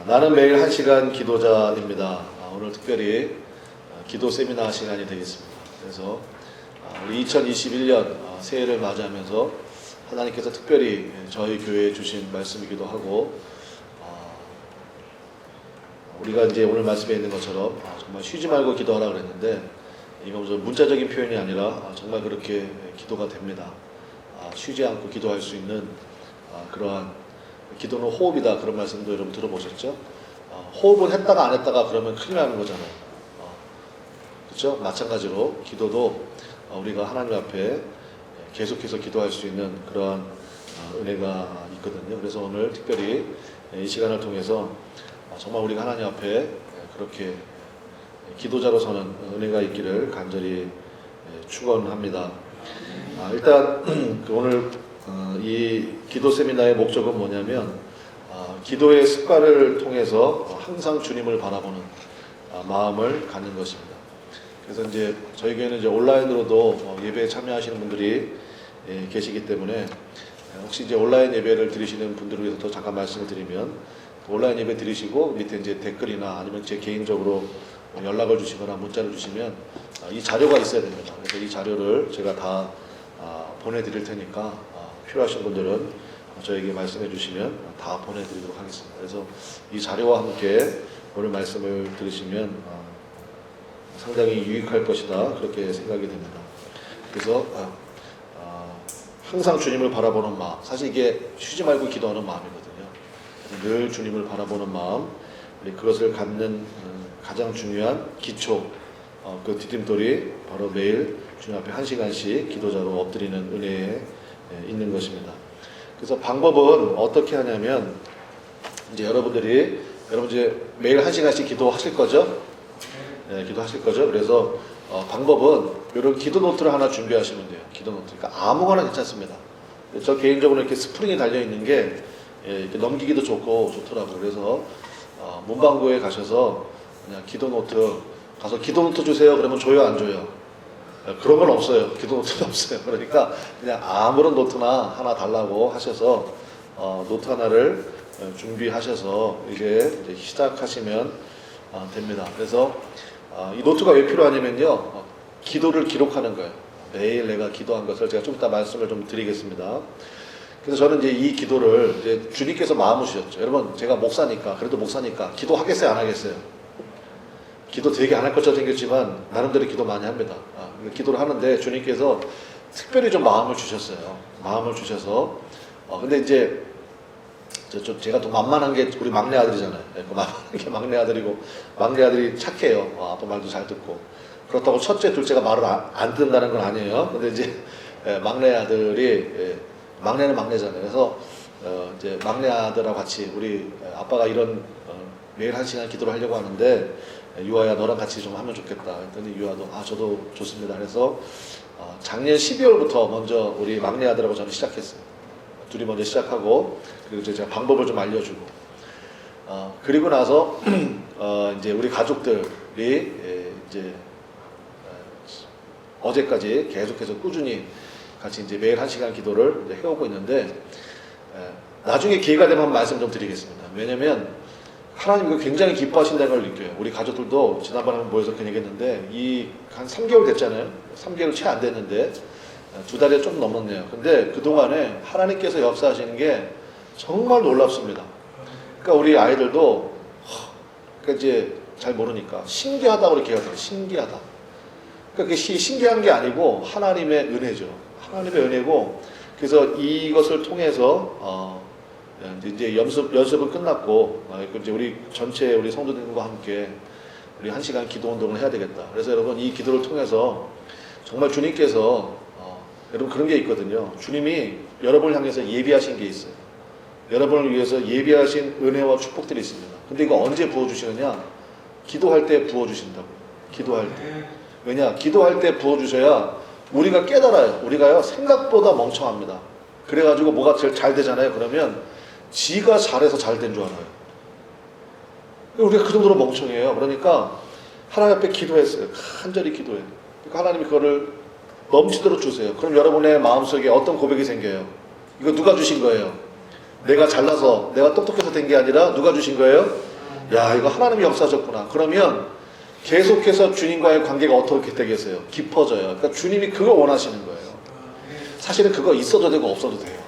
나는 매일 1시간 기도자입니다. 오늘 특별히 기도 세미나 시간이 되겠습니다. 그래서 우리 2021년 새해를 맞이하면서 하나님께서 특별히 저희 교회에 주신 말씀이기도 하고, 우리가 이제 오늘 말씀에 있는 것처럼 정말 쉬지 말고 기도하라 그랬는데, 이건 문자적인 표현이 아니라 정말 그렇게 기도가 됩니다. 쉬지 않고 기도할 수 있는 그러한, 기도는 호흡이다, 그런 말씀도 여러분 들어보셨죠? 호흡은 했다가 안 했다가 그러면 큰일 나는 거잖아요. 그렇죠? 마찬가지로 기도도 우리가 하나님 앞에 계속해서 기도할 수 있는 그러한 은혜가 있거든요. 그래서 오늘 특별히 이 시간을 통해서 정말 우리가 하나님 앞에 그렇게 기도자로 서는 은혜가 있기를 간절히 축원합니다. 일단 오늘 이 기도 세미나의 목적은 뭐냐면, 기도의 습관을 통해서 항상 주님을 바라보는 마음을 갖는 것입니다. 그래서 이제 저희 교회는 이제 온라인으로도 예배에 참여하시는 분들이 계시기 때문에, 혹시 이제 온라인 예배를 드리시는 분들을 위해서 잠깐 말씀을 드리면, 온라인 예배 드리시고 밑에 이제 댓글이나 아니면 제 개인적으로 연락을 주시거나 문자를 주시면 이 자료가 있어야 됩니다. 그래서 이 자료를 제가 다 보내드릴 테니까 필요하신 분들은 저에게 말씀해 주시면 다 보내드리도록 하겠습니다. 그래서 이 자료와 함께 오늘 말씀을 들으시면 상당히 유익할 것이다, 그렇게 생각이 됩니다. 그래서 항상 주님을 바라보는 마음, 사실 이게 쉬지 말고 기도하는 마음이거든요. 그래서 늘 주님을 바라보는 마음, 그것을 갖는 가장 중요한 기초, 그 디딤돌이 바로 매일 주님 앞에 1시간씩 기도자로 엎드리는 은혜에 있는 것입니다. 그래서 방법은 어떻게 하냐면, 이제 여러분 이제 매일 1시간씩 기도하실 거죠? 네, 기도하실 거죠? 그래서 방법은 이런 기도 노트를 하나 준비하시면 돼요. 기도 노트. 그러니까 아무거나 괜찮습니다. 저 개인적으로 이렇게 스프링이 달려 있는 게 이렇게 넘기기도 좋고 좋더라고요. 그래서 문방구에 가셔서 그냥 기도 노트 가서 기도 노트 주세요, 그러면 줘요, 안 줘요? 그런 건 없어요. 기도 노트는 없어요. 그러니까 그냥 아무런 노트나 하나 달라고 하셔서 노트 하나를 준비하셔서 이제 시작하시면 됩니다. 그래서 이 노트가 왜 필요하냐면요, 기도를 기록하는 거예요. 매일 내가 기도한 것을 제가 좀 이따 말씀을 좀 드리겠습니다. 그래서 저는 이제 이 기도를 이제 주님께서 마음을 주셨죠. 여러분, 제가 목사니까, 그래도 목사니까 기도하겠어요, 안 하겠어요? 기도 되게 안 할 것처럼 생겼지만 나름대로 기도 많이 합니다. 기도를 하는데 주님께서 특별히 좀 마음을 주셨어요. 마음을 주셔서 근데 이제 제가 또 만만한 게 우리 막내 아들이잖아요. 만만한 게 막내 아들이고, 막내 아들이 착해요. 아빠 말도 잘 듣고. 그렇다고 첫째, 둘째가 말을 안 듣는다는 건 아니에요. 근데 이제 막내 아들이, 막내는 막내잖아요. 그래서 이제 막내 아들하고 같이 우리 아빠가 이런 매일 1시간 기도를 하려고 하는데, 유아야 너랑 같이 좀 하면 좋겠다 했더니 유아도 저도 좋습니다. 그래서 작년 12월부터 먼저 우리 막내 아들하고 저는 시작했어요. 둘이 먼저 시작하고, 그리고 제가 방법을 좀 알려주고, 그리고 나서 이제 우리 가족들이 이제 어제까지 계속해서 꾸준히 같이 이제 매일 1시간 기도를 이제 해오고 있는데, 나중에 기회가 되면 한번 말씀 좀 드리겠습니다. 왜냐면 하나님 이거 굉장히 기뻐하신다는 걸 느껴요. 우리 가족들도 지난번에 한번 모여서 그 얘기했는데, 한 3개월 됐잖아요. 3개월 채 안 됐는데 2달이 좀 넘었네요. 근데 그동안에 하나님께서 역사하시는 게 정말 놀랍습니다. 그러니까 우리 아이들도 그러니까 이제 잘 모르니까 신기하다고 이렇게 하더라고요. 신기하다. 그러니까 그게 신기한 게 아니고 하나님의 은혜죠. 하나님의 은혜고, 그래서 이것을 통해서 이제 연습은 끝났고, 이제 우리 전체 우리 성도들과 함께 우리 1시간 기도 운동을 해야 되겠다. 그래서 여러분, 이 기도를 통해서 정말 주님께서 여러분 그런 게 있거든요. 주님이 여러분을 향해서 예비하신 게 있어요. 여러분을 위해서 예비하신 은혜와 축복들이 있습니다. 근데 이거 언제 부어주시느냐? 기도할 때 부어주신다고. 기도할 때. 왜냐? 기도할 때 부어주셔야 우리가 깨달아요. 우리가요, 생각보다 멍청합니다. 그래가지고 뭐가 제일 잘 되잖아요. 그러면 지가 잘해서 잘 된 줄 알아요. 우리가 그 정도로 멍청해요. 그러니까 하나님 앞에 기도했어요. 간절히 기도해요. 그러니까 하나님이 그거를 넘치도록 주세요. 그럼 여러분의 마음속에 어떤 고백이 생겨요? 이거 누가 주신 거예요? 내가 잘나서 내가 똑똑해서 된 게 아니라 누가 주신 거예요? 야, 이거 하나님이 역사하셨구나. 그러면 계속해서 주님과의 관계가 어떻게 되겠어요? 깊어져요. 그러니까 주님이 그거 원하시는 거예요. 사실은 그거 있어도 되고 없어도 돼요.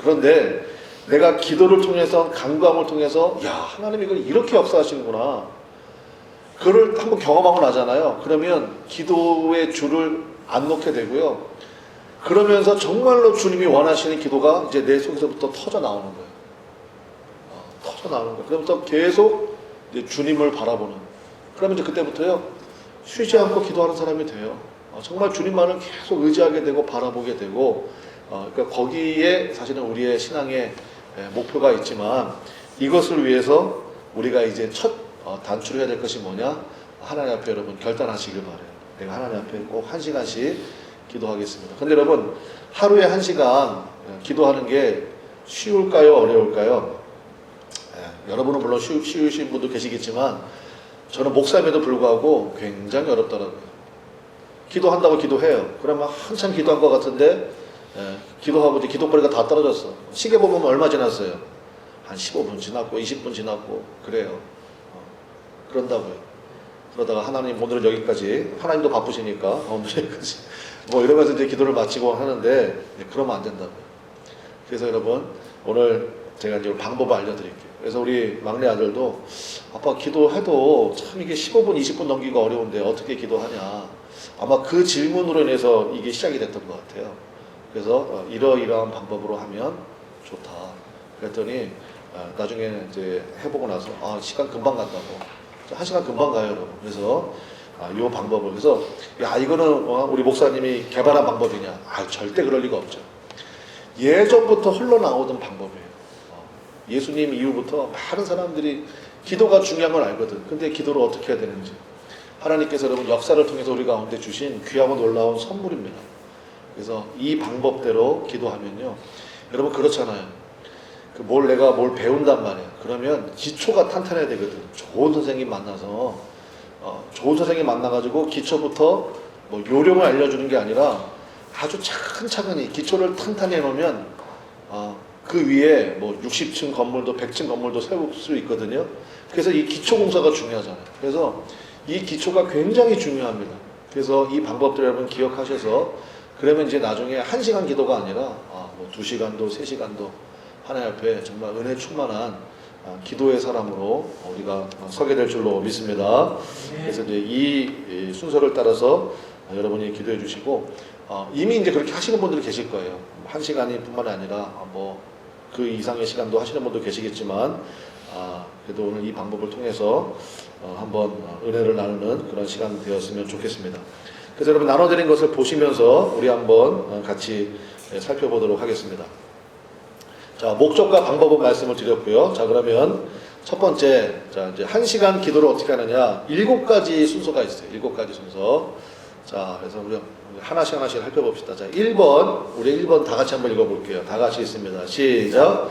그런데 내가 기도를 통해서, 간구함을 통해서 야, 하나님이 이걸 이렇게 역사하시는구나, 그걸 한번 경험하고 나잖아요. 그러면 기도의 줄을 안 놓게 되고요. 그러면서 정말로 주님이 원하시는 기도가 이제 내 속에서부터 터져 나오는 거예요. 터져 나오는 거예요. 그러면서 계속 이제 주님을 바라보는. 그러면 이제 그때부터요, 쉬지 않고 기도하는 사람이 돼요. 정말 주님만을 계속 의지하게 되고 바라보게 되고, 그러니까 거기에 사실은 우리의 신앙의 목표가 있지만, 이것을 위해서 우리가 이제 첫 단추를 해야 될 것이 뭐냐? 하나님 앞에 여러분 결단하시길 바라요. 내가 하나님 앞에 꼭 1시간씩 기도하겠습니다. 근데 여러분, 하루에 1시간 기도하는 게 쉬울까요? 어려울까요? 여러분은 물론 쉬우신 분도 계시겠지만, 저는 목사임에도 불구하고 굉장히 어렵더라고요. 기도한다고 기도해요. 그러면 한참 기도한 것 같은데, 기도하고 이제 기도거리가 다 떨어졌어. 시계 보면 얼마 지났어요? 한 15분 지났고 20분 지났고 그래요. 그런다고요. 그러다가 하나님 오늘은 여기까지, 하나님도 바쁘시니까 오늘 여기까지 뭐 이러면서 이제 기도를 마치고 하는데, 그러면 안 된다고요. 그래서 여러분, 오늘 제가 이제 방법을 알려드릴게요. 그래서 우리 막내 아들도 아빠 기도해도 참 이게 15분 20분 넘기기가 어려운데 어떻게 기도하냐, 아마 그 질문으로 인해서 이게 시작이 됐던 것 같아요. 그래서 이러이러한 방법으로 하면 좋다 그랬더니, 나중에 이제 해보고 나서 시간 금방 간다고. 1시간 금방 가요, 여러분. 그래서 이 방법을, 그래서 야, 이거는 우리 목사님이 개발한 방법이냐? 절대 그럴 리가 없죠. 예전부터 흘러나오던 방법이에요. 예수님 이후부터 많은 사람들이 기도가 중요한 걸 알거든. 근데 기도를 어떻게 해야 되는지, 하나님께서 여러분 역사를 통해서 우리 가운데 주신 귀하고 놀라운 선물입니다. 그래서 이 방법대로 기도하면요, 여러분 그렇잖아요. 내가 뭘 배운단 말이야. 그러면 기초가 탄탄해야 되거든. 좋은 선생님 만나서, 좋은 선생님 만나가지고 기초부터 뭐 요령을 알려주는 게 아니라 아주 차근차근히 기초를 탄탄히 해놓으면, 그 위에 뭐 60층 건물도 100층 건물도 세울 수 있거든요. 그래서 이 기초 공사가 중요하잖아요. 그래서 이 기초가 굉장히 중요합니다. 그래서 이 방법들 여러분 기억하셔서, 그러면 이제 나중에 1시간 기도가 아니라 뭐 2시간도 3시간도 하나님 앞에 정말 은혜 충만한 기도의 사람으로 우리가 서게 될 줄로 믿습니다. 그래서 이제 이 순서를 따라서 여러분이 기도해 주시고, 이미 이제 그렇게 하시는 분들이 계실 거예요. 1시간이 뿐만 아니라 뭐 그 이상의 시간도 하시는 분도 계시겠지만, 그래도 오늘 이 방법을 통해서 한번 은혜를 나누는 그런 시간 되었으면 좋겠습니다. 그래서 여러분 나눠드린 것을 보시면서 우리 한번 같이 살펴보도록 하겠습니다. 자, 목적과 방법은 말씀을 드렸고요. 자, 그러면 첫 번째, 자, 이제 1시간 기도를 어떻게 하느냐, 7가지 순서가 있어요. 7가지 순서. 자, 그래서 우리 하나씩 살펴봅시다. 자, 1번, 우리 1번 다 같이 한번 읽어볼게요. 다 같이 있습니다. 시작.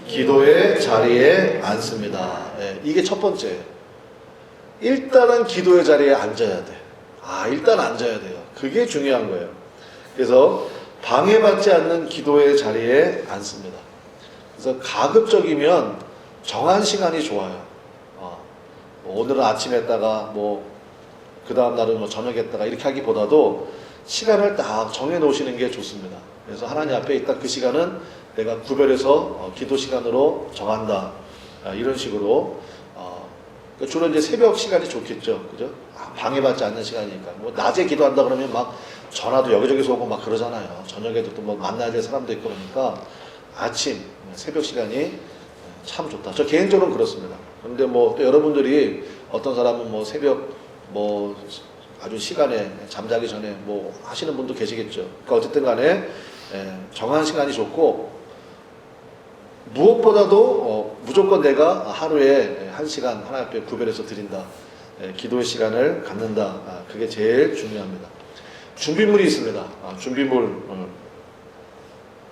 기도의 자리에 앉습니다. 이게 첫 번째. 일단은 기도의 자리에 앉아야 돼. 일단 앉아야 돼요. 그게 중요한 거예요. 그래서 방해받지 않는 기도의 자리에 앉습니다. 그래서 가급적이면 정한 시간이 좋아요. 오늘은 아침에 했다가 그 다음 날은 저녁에 했다가 이렇게 하기보다도 시간을 딱 정해 놓으시는 게 좋습니다. 그래서 하나님 앞에 일단 그 시간은 내가 구별해서 기도 시간으로 정한다. 이런 식으로. 주로 이제 새벽 시간이 좋겠죠. 그죠? 방해받지 않는 시간이니까. 낮에 기도한다 그러면 막 전화도 여기저기서 오고 막 그러잖아요. 저녁에도 또 만나야 될 사람도 있고 그러니까 아침, 새벽 시간이 참 좋다. 저 개인적으로는 그렇습니다. 그런데 또 여러분들이 어떤 사람은 새벽 아주 시간에 잠자기 전에 하시는 분도 계시겠죠. 그러니까 어쨌든 간에 정한 시간이 좋고, 무엇보다도 무조건 내가 하루에 1시간 하나님 앞에 구별해서 드린다. 기도의 시간을 갖는다. 그게 제일 중요합니다. 준비물이 있습니다. 준비물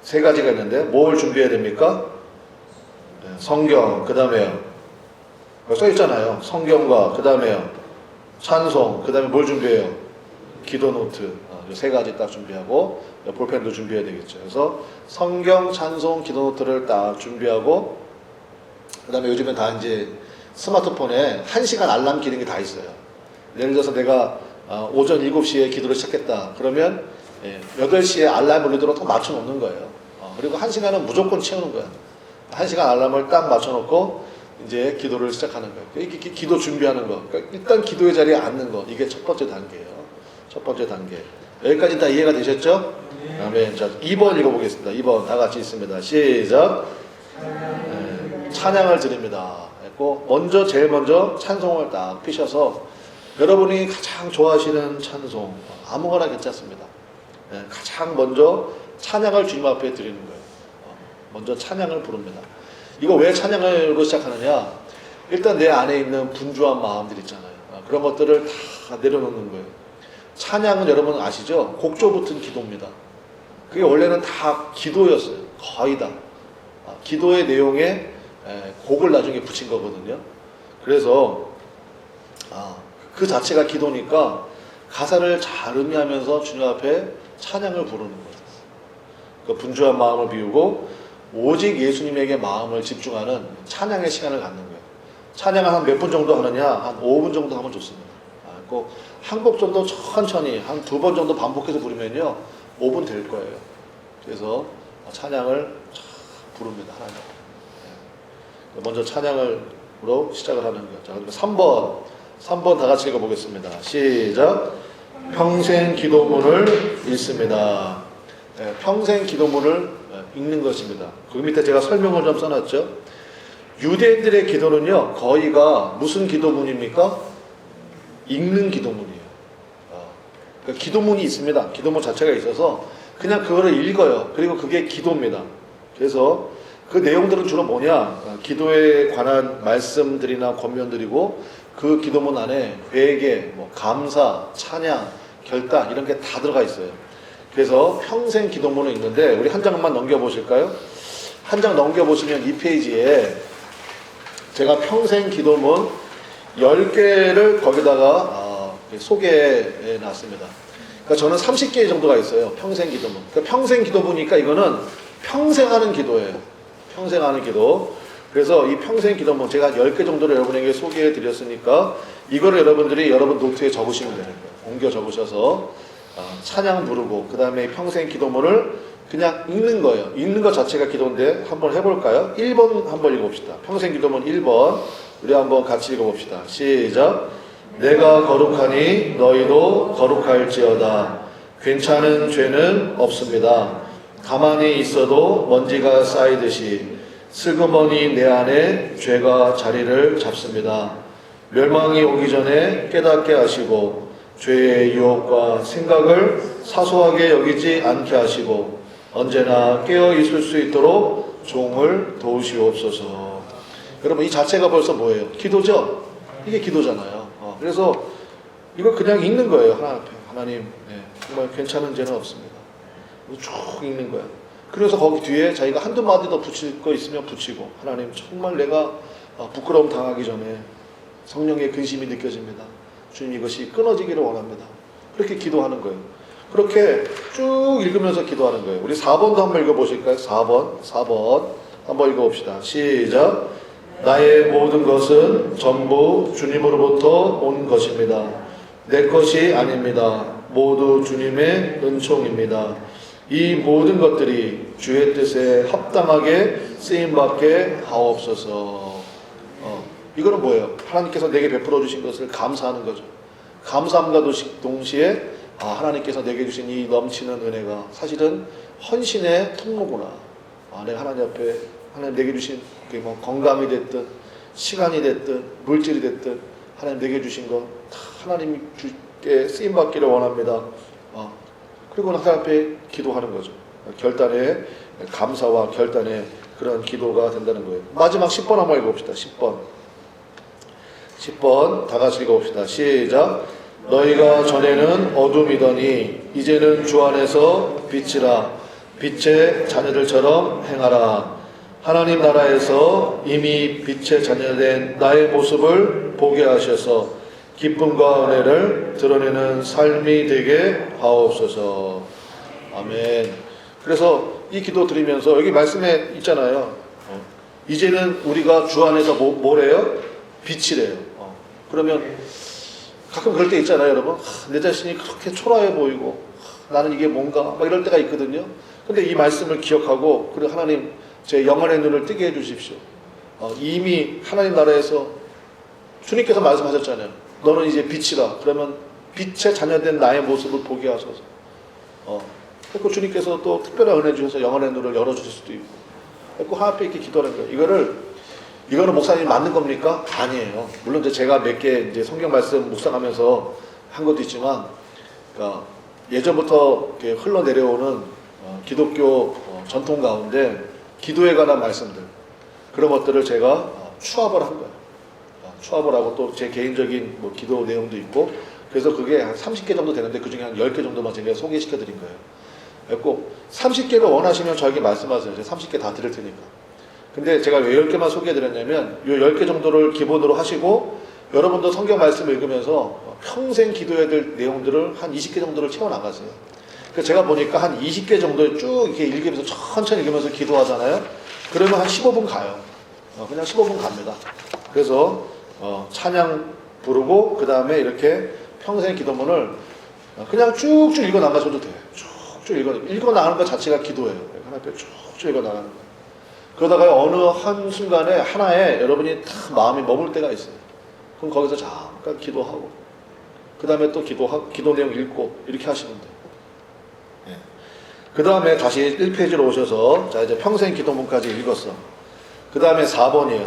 3가지가 있는데 뭘 준비해야 됩니까? 성경, 그 다음에요. 써 있잖아요. 성경과 그 다음에요. 찬송, 그 다음에 뭘 준비해요? 기도 노트 세 가지 딱 준비하고 볼펜도 준비해야 되겠죠. 그래서 성경 찬송 기도 노트를 딱 준비하고 그다음에 요즘엔 다 이제 스마트폰에 1시간 알람 기능이 다 있어요. 예를 들어서 내가 오전 7시에 기도를 시작했다. 그러면 8시에 알람을 울리도록 딱 맞춰놓는 거예요. 그리고 1시간은 무조건 채우는 거야. 1시간 알람을 딱 맞춰놓고 이제 기도를 시작하는 거예요. 이렇게 기도 준비하는 거. 그러니까 일단 기도의 자리에 앉는 거. 이게 첫 번째 단계예요. 첫 번째 단계. 여기까지 다 이해가 되셨죠? 아멘. 자, 2번 읽어보겠습니다. 2번 다 같이 있습니다. 시작. 찬양을 드립니다. 했고 제일 먼저 찬송을 딱 피셔서 여러분이 가장 좋아하시는 찬송 아무거나 괜찮습니다. 가장 먼저 찬양을 주님 앞에 드리는 거예요. 먼저 찬양을 부릅니다. 이거 왜 찬양으로 시작하느냐? 일단 내 안에 있는 분주한 마음들 있잖아요. 그런 것들을 다 내려놓는 거예요. 찬양은 여러분 아시죠? 곡조 붙은 기도입니다. 그게 원래는 다 기도였어요. 거의 다. 기도의 내용에 곡을 나중에 붙인 거거든요. 그래서 그 자체가 기도니까 가사를 잘 음미하면서 주님 앞에 찬양을 부르는 거예요. 그 분주한 마음을 비우고 오직 예수님에게 마음을 집중하는 찬양의 시간을 갖는 거예요. 찬양을 한 몇 분 정도 하느냐? 한 5분 정도 하면 좋습니다. 한 곡 정도 천천히 한 2번 정도 반복해서 부르면요 5분 될 거예요. 그래서 찬양을 부릅니다. 하나님. 먼저 찬양으로 시작을 하는 거예요. 자, 그럼 3번 다 같이 읽어보겠습니다. 시작. 평생 기도문을 읽습니다. 평생 기도문을 읽는 것입니다. 거기 밑에 제가 설명을 좀 써놨죠. 유대인들의 기도는요 거의가 무슨 기도문입니까? 읽는 기도문이에요. 그러니까 기도문이 있습니다. 기도문 자체가 있어서 그냥 그거를 읽어요. 그리고 그게 기도입니다. 그래서 그 내용들은 주로 뭐냐? 기도에 관한 말씀들이나 권면들이고 그 기도문 안에 회개, 감사, 찬양, 결단 이런 게 다 들어가 있어요. 그래서 평생 기도문을 읽는데 우리 한 장만 넘겨보실까요? 한 장 넘겨보시면 이 페이지에 제가 평생 기도문 10개를 거기다가 소개해 놨습니다. 그러니까 저는 30개 정도가 있어요. 평생 기도문. 그러니까 평생 기도문이니까 이거는 평생 하는 기도예요. 평생 하는 기도. 그래서 이 평생 기도문 제가 10개 정도를 여러분에게 소개해 드렸으니까 이거를 여러분들이 여러분 노트에 적으시면 되는 거예요. 옮겨 적으셔서 찬양 부르고 그 다음에 평생 기도문을 그냥 읽는 거예요. 읽는 것 자체가 기도인데 한번 해볼까요? 1번 한번 읽어봅시다. 평생 기도문 1번 우리 한번 같이 읽어봅시다. 시작. 내가 거룩하니 너희도 거룩할지어다. 괜찮은 죄는 없습니다. 가만히 있어도 먼지가 쌓이듯이 슬그머니 내 안에 죄가 자리를 잡습니다. 멸망이 오기 전에 깨닫게 하시고 죄의 유혹과 생각을 사소하게 여기지 않게 하시고 언제나 깨어 있을 수 있도록 종을 도우시옵소서. 여러분 이 자체가 벌써 뭐예요? 기도죠? 이게 기도잖아요. 그래서 이거 그냥 읽는 거예요. 하나님 앞에. 하나님 정말 괜찮은 죄는 없습니다. 쭉 읽는 거예요. 그래서 거기 뒤에 자기가 한두 마디 더 붙일 거 있으면 붙이고 하나님 정말 내가 부끄러움 당하기 전에 성령의 근심이 느껴집니다. 주님 이것이 끊어지기를 원합니다. 그렇게 기도하는 거예요. 그렇게 쭉 읽으면서 기도하는 거예요. 우리 4번도 한번 읽어보실까요? 4번 한번 읽어봅시다. 시작. 나의 모든 것은 전부 주님으로부터 온 것입니다. 내 것이 아닙니다. 모두 주님의 은총입니다. 이 모든 것들이 주의 뜻에 합당하게 쓰임받게 하옵소서. 이거는 뭐예요? 하나님께서 내게 베풀어 주신 것을 감사하는 거죠. 감사함과 동시에 하나님께서 내게 주신 이 넘치는 은혜가 사실은 헌신의 통로구나. 내가 하나님 앞에 하나님 내게 주신 건강이 됐든 시간이 됐든 물질이 됐든 하나님 내게 주신 것 하나님 주께 쓰임받기를 원합니다. 그리고 하나님 앞에 기도하는 거죠. 결단의 감사와 결단의 그런 기도가 된다는 거예요. 마지막 10번 한번 읽어봅시다. 10번 다 같이 읽어봅시다. 시작. 너희가 전에는 어둠이더니 이제는 주 안에서 빛이라. 빛의 자녀들처럼 행하라. 하나님 나라에서 이미 빛의 자녀된 나의 모습을 보게 하셔서 기쁨과 은혜를 드러내는 삶이 되게 하옵소서. 아멘. 그래서 이 기도 드리면서 여기 말씀에 있잖아요. 이제는 우리가 주 안에서 뭐래요? 빛이래요. 그러면 가끔 그럴 때 있잖아요, 여러분. 내 자신이 그렇게 초라해 보이고 나는 이게 뭔가 막 이럴 때가 있거든요. 근데 이 말씀을 기억하고 그리고 하나님 제 영안의 눈을 뜨게 해주십시오. 이미 하나님 나라에서 주님께서 말씀하셨잖아요. 너는 이제 빛이라. 그러면 빛의 자녀된 나의 모습을 보게 하소서. 그리고 주님께서 또 특별한 은혜 주셔서 영안의 눈을 열어주실 수도 있고. 그리고 하나님께 이렇게 기도하는 거예요. 이거는 목사님이 만든 겁니까? 아니에요. 물론 제가 몇 개 이제 성경 말씀 묵상하면서 한 것도 있지만, 그러니까 예전부터 이렇게 흘러내려오는 기독교 전통 가운데 기도에 관한 말씀들, 그런 것들을 제가 추합을 한 거예요. 추합을 하고 또 제 개인적인 뭐 기도 내용도 있고, 그래서 그게 한 30개 정도 되는데 그 중에 한 10개 정도만 제가 소개시켜 드린 거예요. 그래서 30개를 원하시면 저에게 말씀하세요. 제가 30개 다 드릴 테니까. 근데 제가 왜 10개만 소개해 드렸냐면, 이 10개 정도를 기본으로 하시고, 여러분도 성경 말씀을 읽으면서 평생 기도해야 될 내용들을 한 20개 정도를 채워나가세요. 그래서 제가 보니까 한 20개 정도를 쭉 이렇게 읽으면서 천천히 읽으면서 기도하잖아요. 그러면 한 15분 가요. 그냥 15분 갑니다. 그래서 찬양 부르고 그 다음에 이렇게 평생 기도문을 그냥 쭉쭉 읽어 나가셔도 돼요. 쭉쭉 읽어 나가는 것 자체가 기도예요. 하나님 앞에 쭉쭉 읽어 나가는 거예요. 그러다가 어느 한 순간에 하나에 여러분이 딱 마음이 머물 때가 있어요. 그럼 거기서 잠깐 기도하고 그 다음에 또 기도 내용 읽고 이렇게 하시면 돼요. 예. 그 다음에 다시 1페이지로 오셔서 자 이제 평생 기도문까지 읽었어. 그 다음에 4번이에요.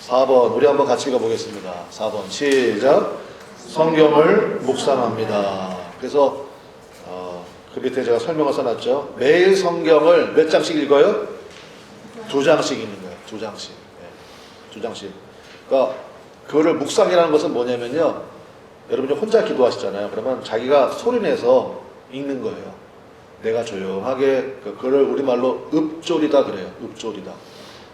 4번 우리 한번 같이 읽어보겠습니다. 4번 시작. 성경을 묵상합니다. 그래서 그 밑에 제가 설명을 써놨죠. 매일 성경을 몇 장씩 읽어요? 2장씩 읽는 거예요. 2장씩. 네. 2장씩. 그러니까 그거를 묵상이라는 것은 뭐냐면요. 여러분이 혼자 기도하시잖아요. 그러면 자기가 소리내서 읽는 거예요. 내가 조용하게, 그거를 우리말로 읍조리다 그래요. 읍조리다.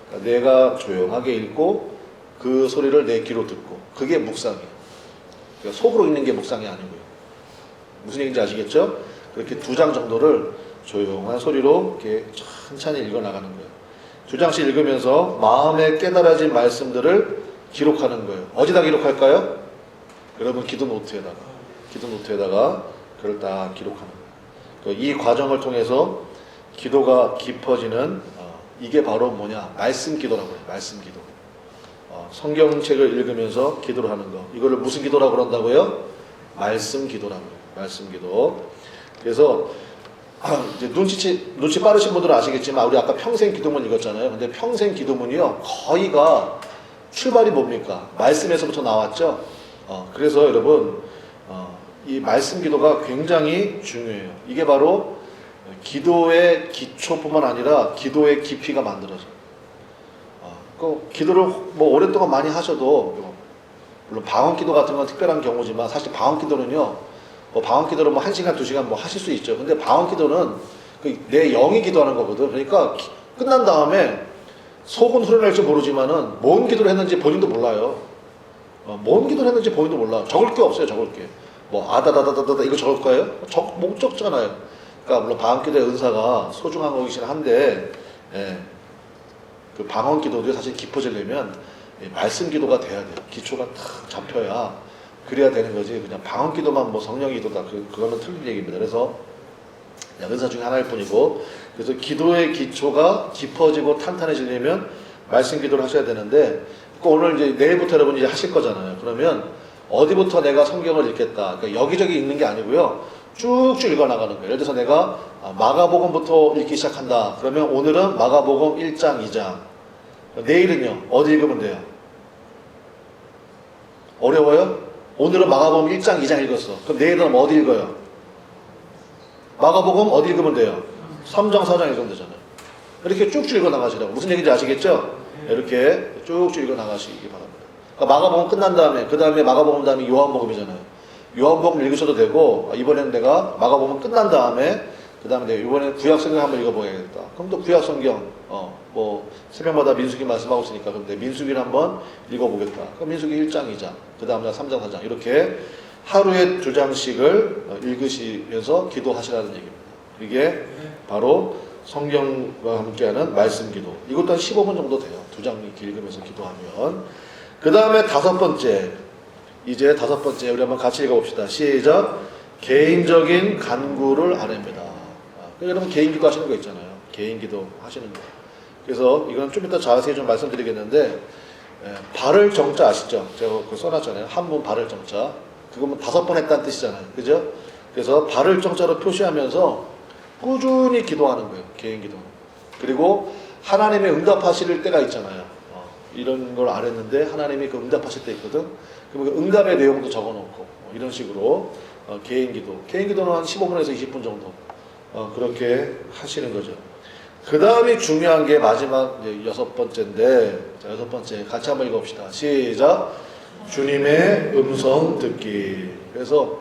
그러니까 내가 조용하게 읽고 그 소리를 내 귀로 듣고 그게 묵상이에요. 그러니까 속으로 읽는 게 묵상이 아니고요. 무슨 얘기인지 아시겠죠? 그렇게 2장 정도를 조용한 소리로 이렇게 천천히 읽어 나가는 거예요. 2장씩 읽으면서 마음에 깨달아진 말씀들을 기록하는 거예요. 어디다 기록할까요? 여러분 기도 노트에다가 그걸 딱 기록하는 거예요. 이 과정을 통해서 기도가 깊어지는 이게 바로 뭐냐? 말씀 기도라고 해요. 말씀 기도. 성경책을 읽으면서 기도를 하는 거. 이거를 무슨 기도라고 그런다고요? 말씀 기도라고 해요. 말씀 기도. 그래서 이제 눈치 빠르신 분들은 아시겠지만 우리 아까 평생 기도문 읽었잖아요. 근데 평생 기도문이요 거의가 출발이 뭡니까? 말씀에서부터 나왔죠. 그래서 여러분 이 말씀 기도가 굉장히 중요해요. 이게 바로 기도의 기초뿐만 아니라 기도의 깊이가 만들어져요. 기도를 뭐 오랫동안 많이 하셔도 물론 방언 기도 같은 건 특별한 경우지만 사실 방언 기도는요. 방언 기도를 뭐 1시간, 2시간 뭐 하실 수 있죠. 근데 방언 기도는 내 영이 기도하는 거거든. 그러니까 끝난 다음에 속은 후련할 줄 모르지만은 뭔 기도를 했는지 본인도 몰라요. 뭔 기도를 했는지 본인도 몰라. 적을 게 없어요. 적을 게. 뭐 아다다다다다 이거 적을 거예요? 못 적잖아요. 그러니까 물론 방언 기도의 은사가 소중한 거이긴 한데 그 방언 기도도 사실 깊어지려면 말씀 기도가 돼야 돼요. 기초가 탁 잡혀야 그래야 되는 거지. 그냥 방언 기도만 뭐 성령 기도다. 그거는 틀린 얘기입니다. 그래서 은사 중에 하나일 뿐이고, 그래서 기도의 기초가 깊어지고 탄탄해지려면 말씀 기도를 하셔야 되는데, 오늘 이제 내일부터 여러분이 이제 하실 거잖아요. 그러면 어디부터 내가 성경을 읽겠다. 그러니까 여기저기 읽는 게 아니고요. 쭉쭉 읽어 나가는 거예요. 예를 들어서 내가 마가복음부터 읽기 시작한다. 그러면 오늘은 마가복음 1장, 2장. 내일은요. 어디 읽으면 돼요? 어려워요? 오늘은 마가복음 1장, 2장 읽었어. 그럼 내일은 어디 읽어요? 마가복음 어디 읽으면 돼요? 3장, 4장 읽으면 되잖아요. 이렇게 쭉쭉 읽어 나가시라고. 무슨 얘기인지 아시겠죠? 이렇게 쭉쭉 읽어 나가시기 바랍니다. 그러니까 마가복음 끝난 다음에, 그 다음에 마가복음 다음에 요한복음이잖아요. 요한복음 읽으셔도 되고, 이번에는 내가 마가복음 끝난 다음에 그 다음에 이번에 구약 성경 한번 읽어보야겠다. 그럼 또 구약 성경, 뭐, 새벽마다 민수기 말씀하고 있으니까, 그럼 내 민수기를 한번 읽어보겠다. 그럼 민수기 1장, 2장, 그 다음날 3장, 4장, 이렇게 하루에 2장씩을 읽으시면서 기도하시라는 얘기입니다. 이게 바로 성경과 함께하는 말씀 기도. 이것도 한 15분 정도 돼요. 2장 이렇게 읽으면서 기도하면. 그 다음에 다섯 번째, 우리 한번 같이 읽어봅시다. 시작. 개인적인 간구를 아뢰입니다. 여러분 개인 기도 하시는 거 있잖아요. 개인 기도 하시는 거. 그래서 이건 좀 이따 자세히 좀 말씀드리겠는데, 발을 정자 아시죠? 제가 그거 써놨잖아요. 한문 발을 정자. 그거면 5번 했다는 뜻이잖아요. 그죠? 그래서 발을 정자로 표시하면서 꾸준히 기도하는 거예요. 개인 기도. 그리고 하나님의 응답하실 때가 있잖아요. 이런 걸 아뢰는데 하나님이 그 응답하실 때 있거든. 그럼 그 응답의 내용도 적어놓고 이런 식으로 개인 기도. 개인 기도는 한 15분에서 20분 정도 그렇게 하시는 거죠. 그 다음에 중요한 게 마지막 여섯 번째인데, 자, 여섯 번째 같이 한번 읽어봅시다. 시작. 주님의 음성 듣기. 그래서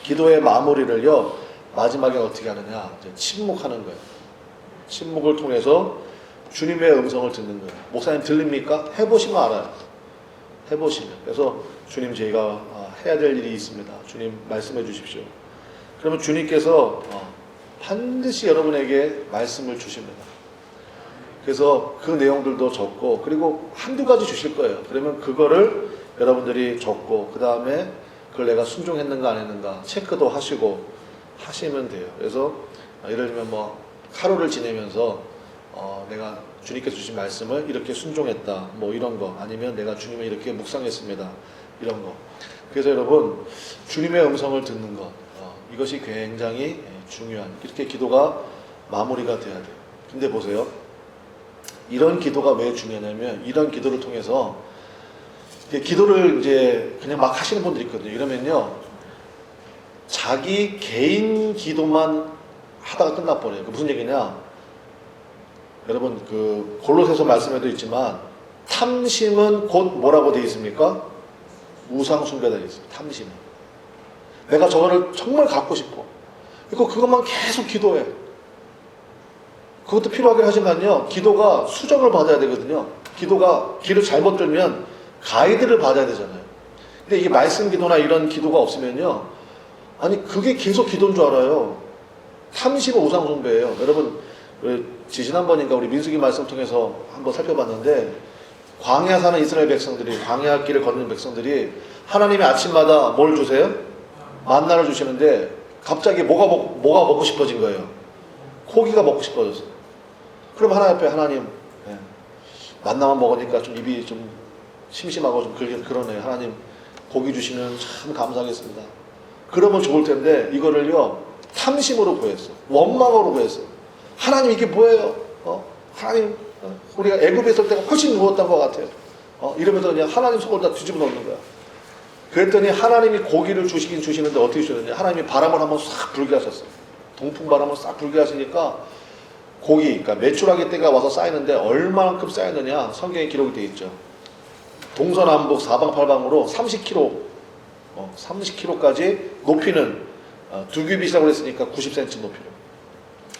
기도의 마무리를요, 마지막에 어떻게 하느냐, 이제 침묵하는 거예요. 침묵을 통해서 주님의 음성을 듣는 거예요. 목사님 들립니까? 해보시면 알아요. 해보시면. 그래서 주님, 저희가 해야 될 일이 있습니다. 주님 말씀해 주십시오. 그러면 주님께서 반드시 여러분에게 말씀을 주십니다. 그래서 그 내용들도 적고, 그리고 한두 가지 주실 거예요. 그러면 그거를 여러분들이 적고, 그 다음에 그걸 내가 순종했는가 안 했는가 체크도 하시고 하시면 돼요. 그래서 예를 들면 뭐 하루를 지내면서 내가 주님께서 주신 말씀을 이렇게 순종했다, 뭐 이런 거, 아니면 내가 주님을 이렇게 묵상했습니다, 이런 거. 그래서 여러분, 주님의 음성을 듣는 것, 이것이 굉장히 중요한, 이렇게 기도가 마무리가 돼야 돼요. 근데 보세요, 이런 기도가 왜 중요하냐면, 이런 기도를 통해서 기도를 이제 그냥 막 하시는 분들이 있거든요. 이러면요, 자기 개인 기도만 하다가 끝나버려요. 무슨 얘기냐, 여러분 그 골로새서 말씀에도 있지만 탐심은 곧 뭐라고 되어 있습니까? 우상 숭배가 되어 있습니다. 탐심은. 내가 저거를 정말 갖고 싶어. 그것만 계속 기도해. 그것도 필요하긴 하지만요, 기도가 수정을 받아야 되거든요. 기도가 길을 잘못 들면 가이드를 받아야 되잖아요. 근데 이게 말씀 기도나 이런 기도가 없으면요, 아니 그게 계속 기도인 줄 알아요. 탐심은 우상 숭배예요. 여러분, 지난번인가 우리 민수기 말씀 통해서 한번 살펴봤는데, 광야 사는 이스라엘 백성들이, 광야 길을 걷는 백성들이 하나님이 아침마다 뭘 주세요? 만나를 주시는데 갑자기 뭐가 먹고 싶어진 거예요? 고기가 먹고 싶어졌어요. 그럼 하나님 앞에, 하나님, 만나만 먹으니까 좀 입이 좀 심심하고 좀 그러네요. 하나님, 고기 주시면 참 감사하겠습니다. 그러면 좋을 텐데 이거를요, 탐심으로 구했어. 원망으로 구했어. 하나님, 이게 뭐예요? 하나님, 우리가 애굽에 있을 때가 훨씬 누웠던 것 같아요. 이러면서 그냥 하나님 속을 다 뒤집어 놓는 거야. 그랬더니 하나님이 고기를 주시긴 주시는데 어떻게 주셨느냐, 하나님이 바람을 한번 싹 불게 하셨어요. 동풍 바람을 싹 불게 하시니까 고기, 그러니까 메추라기 떼가 와서 쌓이는데 얼마만큼 쌓였느냐, 성경에 기록이 되어 있죠. 동서남북 사방팔방으로 30km, 30km까지 높이는 두 규빗이라고 그랬으니까 90cm 높이로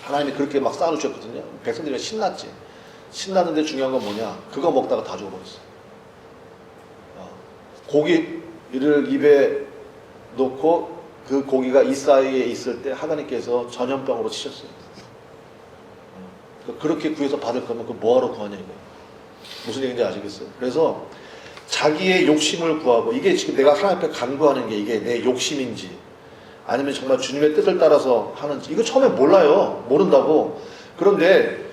하나님이 그렇게 막 쌓아놓으셨거든요. 백성들이 신났지. 신났는데 중요한 건 뭐냐, 그거 먹다가 다 죽어버렸어. 고기를 입에 놓고 그 고기가 이 사이에 있을 때 하나님께서 전염병으로 치셨어요. 그렇게 구해서 받을 거면 그 뭐하러 구하냐 이거. 무슨 얘기인지 아시겠어요? 그래서 자기의 욕심을 구하고, 이게 지금 내가 하나님 앞에 간구하는 게 이게 내 욕심인지 아니면 정말 주님의 뜻을 따라서 하는지, 이거 처음에 몰라요. 모른다고. 그런데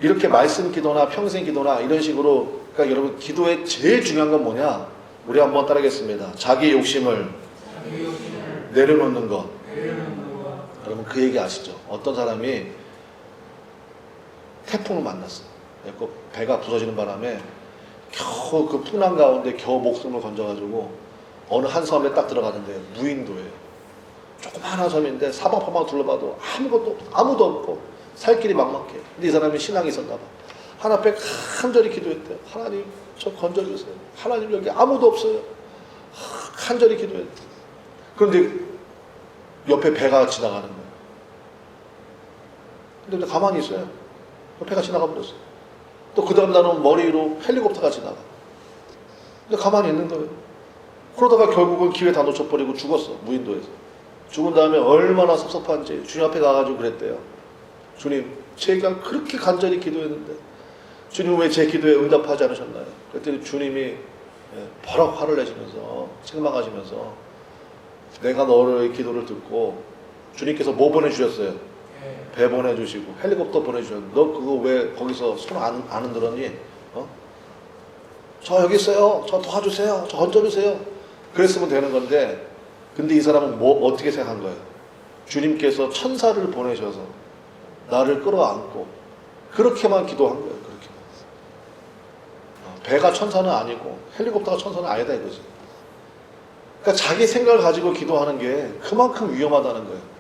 이렇게 말씀 기도나 평생 기도나 이런 식으로, 그러니까 여러분 기도의 제일 중요한 건 뭐냐, 우리 한번 따라하겠습니다. 자기 욕심을 내려놓는 것. 여러분 그 얘기 아시죠? 어떤 사람이 태풍을 만났어. 그 배가 부서지는 바람에 겨우 그 풍랑 가운데 겨우 목숨을 건져가지고 어느 한 섬에 딱 들어가는데, 무인도예요. 조그마한 섬인데 사방팔방 둘러봐도 아무도 없고 살 길이 막막해. 근데 이 사람이 신앙이 있었나 봐. 하나님 앞에 간절히 기도했대요. 하나님, 저 건져주세요. 하나님, 여기 아무도 없어요. 간절히 기도했대요. 그런데 옆에 배가 지나가는 거예요. 근데 그냥 가만히 있어요. 배가 지나가 버렸어요. 또 그 다음 날은 머리 위로 헬리콥터가 지나가. 근데 가만히 있는 거예요. 그러다가 결국은 기회 다 놓쳐버리고 죽었어. 무인도에서. 죽은 다음에 얼마나 섭섭한지 주님 앞에 가가지고 그랬대요. 주님, 제가 그렇게 간절히 기도했는데 주님 왜 제 기도에 응답하지 않으셨나요? 그랬더니 주님이 버럭 화를 내시면서 책망하시면서 내가 너의 기도를 듣고 주님께서 뭐 보내주셨어요? 배 보내주시고 헬리콥터 보내주셨는데 너 그거 왜 거기서 손 안 흔들었니? 저 여기 있어요. 저 도와주세요. 저 건져주세요. 그랬으면 되는 건데 근데 이 사람은 뭐 어떻게 생각한 거예요? 주님께서 천사를 보내셔서 나를 끌어안고 그렇게만 기도한 거예요. 그렇게만. 배가 천사는 아니고 헬리콥터가 천사는 아니다 이거지. 그러니까 자기 생각을 가지고 기도하는 게 그만큼 위험하다는 거예요.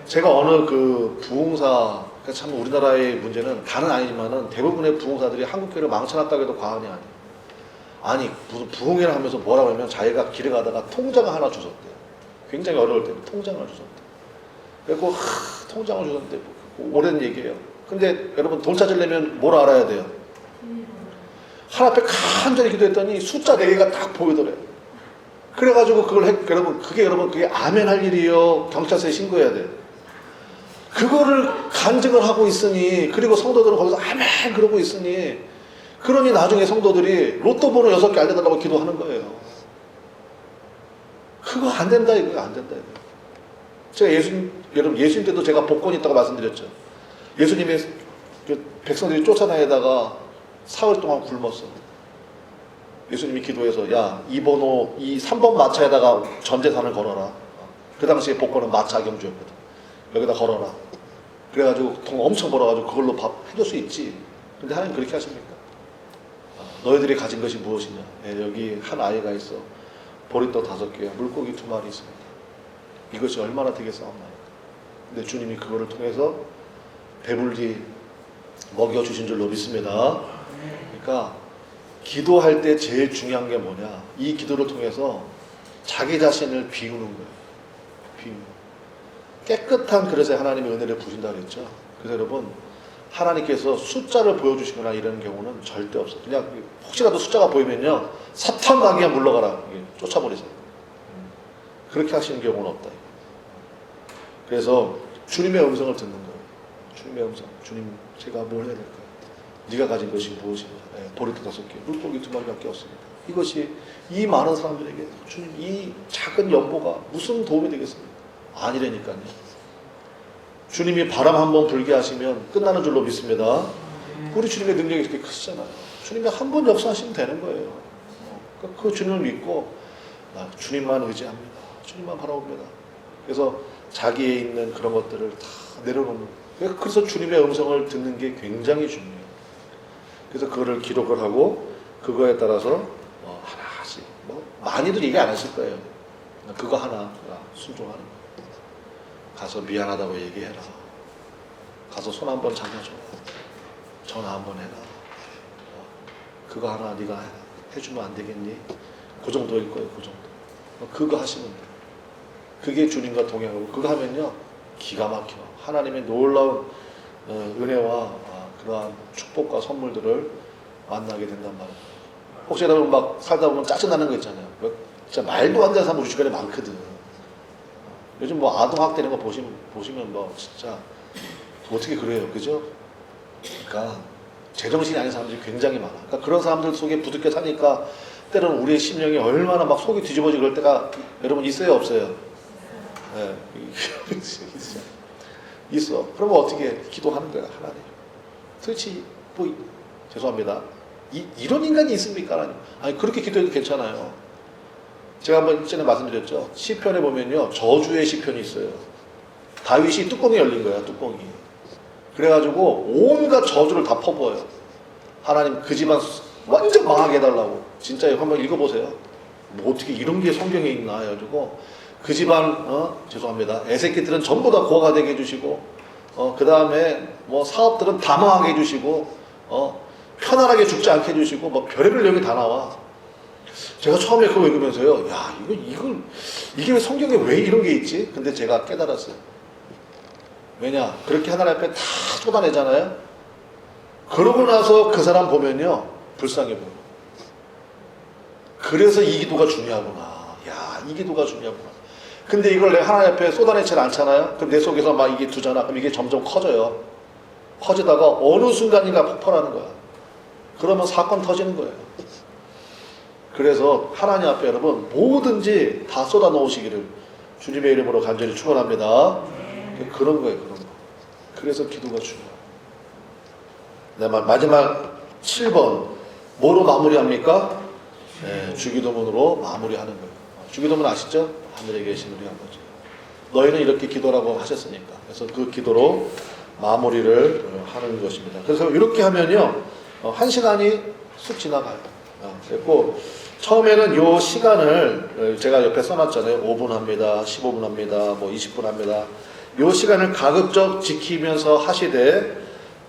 제가 어느 그 부흥사, 그러니까 참 우리나라의 문제는 다는 아니지만은 대부분의 부흥사들이 한국교회를 망쳐놨다고 해도 과언이 아니에요. 아니 무슨 부흥회를 하면서 뭐라고 하면 자기가 길에 가다가 통장을 하나 주셨대요. 굉장히 어려울 때 통장을 주셨대요. 그래서 통장을 주셨는데 오랜 얘기예요. 근데 여러분 돈 찾으려면 뭘 알아야 돼요? 하나 앞에 간절히 기도했더니 숫자 4개가 딱 보이더래요. 그래가지고 여러분 그게 아멘 할 일이요. 경찰서에 신고해야 돼요. 그거를 간증을 하고 있으니 그리고 성도들은 거기서 아멘 그러고 있으니 그러니 나중에 성도들이 로또 번호 6개 알려달라고 기도하는 거예요. 그거 안 된다 이거예요. 안 된다 이거예요. 제가 여러분 예수님 때도 제가 복권이 있다고 말씀드렸죠. 예수님이 백성들이 쫓아다니다가 사흘 동안 굶었어. 예수님이 기도해서 야, 이 3번 마차에다가 전 재산을 걸어라. 그 당시에 복권은 마차 경주였거든. 여기다 걸어라. 그래가지고 돈 엄청 벌어가지고 그걸로 밥 해줄 수 있지. 근데 하나님 그렇게 하십니까? 너희들이 가진 것이 무엇이냐? 여기 한 아이가 있어. 보리떡 5개야. 물고기 2마리 있습니다. 이것이 얼마나 되겠사옵나요? 근데 주님이 그거를 통해서 배불리 먹여주신 줄로 믿습니다. 그러니까 기도할 때 제일 중요한 게 뭐냐? 이 기도를 통해서 자기 자신을 비우는 거예요. 비우는 거예요. 깨끗한 그릇에 하나님의 은혜를 부신다 그랬죠. 그래서 여러분 하나님께서 숫자를 보여주시거나 이런 경우는 절대 없어요. 그냥 혹시라도 숫자가 보이면요 사탄 마귀야 물러가라 쫓아버리세요. 그렇게 하시는 경우는 없다. 그래서 주님의 음성을 듣는 거예요. 주님의 음성. 주님 제가 뭘 해야 될까요? 네가 가진 것이 무엇이냐? 보리떡 5개, 물고기 2마리밖에 없습니다. 이것이 이 많은 사람들에게 주님 이 작은 연보가 무슨 도움이 되겠습니까? 아니라니까요. 주님이 바람 한번 불게 하시면 끝나는 줄로 믿습니다. 우리 주님의 능력이 그렇게 크시잖아요. 주님이 한 번 역사하시면 되는 거예요. 그 주님을 믿고 주님만 의지합니다. 주님만 바라봅니다. 그래서 자기에 있는 그런 것들을 다 내려놓는 거예요. 그래서 주님의 음성을 듣는 게 굉장히 중요해요. 그래서 그거를 기록을 하고 그거에 따라서 하나씩 많이들 얘기 안 하실 거예요. 그거 하나 순종하는 거예요. 가서 미안하다고 얘기해라. 가서 손 한번 잡아줘. 전화 한번 해라. 그거 하나 네가 해주면 안 되겠니? 그 정도일 거예요. 그 정도. 그거 하시면 돼요. 그게 주님과 동행하고 그거 하면요 기가 막혀. 하나님의 놀라운 은혜와 그러한 축복과 선물들을 만나게 된단 말이에요. 혹시 여러분 막 살다 보면 짜증나는 거 있잖아요. 진짜 말도 안 되는 사람 우리 주변에 많거든. 요즘 뭐 아동학대는 거 보시면 뭐 진짜 어떻게 그래요, 그죠? 그러니까 제정신이 아닌 사람들이 굉장히 많아. 그러니까 그런 사람들 속에 부득켜 사니까 때로는 우리의 심령이 얼마나 막 속이 뒤집어지고 그럴 때가 여러분 있어요, 없어요? 네, 있어. 그러면 어떻게 기도하는 거야, 하나님? 도대체 뭐 죄송합니다. 이런 인간이 있습니까? 아니 그렇게 기도해도 괜찮아요. 제가 한번 전에 말씀드렸죠. 시편에 보면요 저주의 시편이 있어요. 다윗이 뚜껑이 열린 거야. 뚜껑이. 그래가지고 온갖 저주를 다 퍼부어요. 하나님 그 집안 완전 망하게 해달라고. 진짜 한번 읽어보세요. 뭐 어떻게 이런 게 성경에 있나 해가지고 그 집안 죄송합니다. 애새끼들은 전부 다 고아가 되게 해주시고 그 다음에 뭐 사업들은 다 망하게 해주시고 편안하게 죽지 않게 해주시고 뭐 별의별 내용이 다 나와. 제가 처음에 그거 읽으면서요, 야, 이게 왜 성경에 왜 이런 게 있지? 근데 제가 깨달았어요. 왜냐? 그렇게 하나님 앞에 다 쏟아내잖아요. 그러고 나서 그 사람 보면요, 불쌍해 보여. 그래서 이 기도가 중요하구나. 야, 이 기도가 중요하구나. 근데 이걸 내가 하나님 앞에 쏟아내질 않잖아요. 그럼 내 속에서 막 이게 두잖아. 그럼 이게 점점 커져요. 커지다가 어느 순간인가 폭발하는 거야. 그러면 사건 터지는 거예요. 그래서 하나님 앞에 여러분 뭐든지 다 쏟아 놓으시기를 주님의 이름으로 간절히 축원합니다. 그런 거예요, 그런 거. 그래서 기도가 중요해요. 네, 마지막 7번 뭐로 마무리합니까? 네, 주기도문으로 마무리하는 거예요. 주기도문 아시죠? 하늘에 계신 우리 아버지, 너희는 이렇게 기도라고 하셨으니까. 그래서 그 기도로 마무리를 하는 것입니다. 그래서 이렇게 하면요, 1시간이 쑥 지나가요. 그리고 처음에는 요 시간을 제가 옆에 써놨잖아요. 5분 합니다, 15분 합니다, 뭐 20분 합니다. 요 시간을 가급적 지키면서 하시되,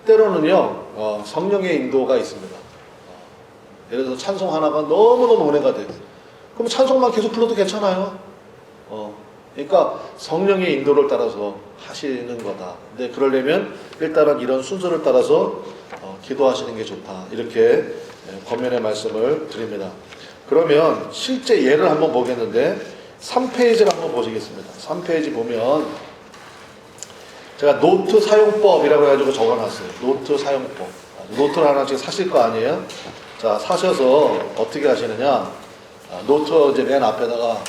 때로는요 성령의 인도가 있습니다. 예를 들어서 찬송 하나가 너무너무 은혜가 돼요. 그럼 찬송만 계속 불러도 괜찮아요. 그러니까 성령의 인도를 따라서 하시는 거다. 근데 그러려면 일단은 이런 순서를 따라서 기도하시는 게 좋다. 이렇게 권면의 말씀을 드립니다. 그러면 실제 예를 한번 보겠는데 3페이지를 한번 보시겠습니다. 3페이지 보면 제가 노트 사용법이라고 해가지고 적어놨어요. 노트 사용법. 노트를 하나씩 사실 거 아니에요? 자, 사셔서 어떻게 하시느냐? 노트 이제 맨 앞에다가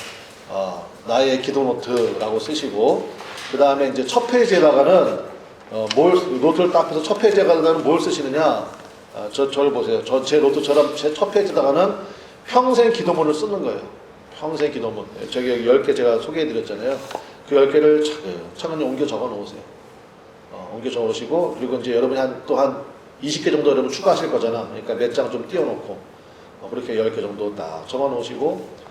나의 기도 노트라고 쓰시고, 그 다음에 이제 첫 페이지에다가는 노트를 딱 펴서 첫 페이지에다가는 뭘 쓰시느냐? 저를 보세요. 제 노트처럼 제 첫 페이지에다가는 평생 기도문을 쓰는 거예요. 평생 기도문. 저기 여기 10개 제가 소개해드렸잖아요. 그 10개를 차근히 옮겨 적어 놓으세요. 옮겨 적어 놓으시고, 그리고 이제 여러분이 또 한 20개 정도 여러분 추가하실 거잖아. 그러니까 몇 장 좀 띄워놓고, 그렇게 10개 정도 딱 적어 놓으시고,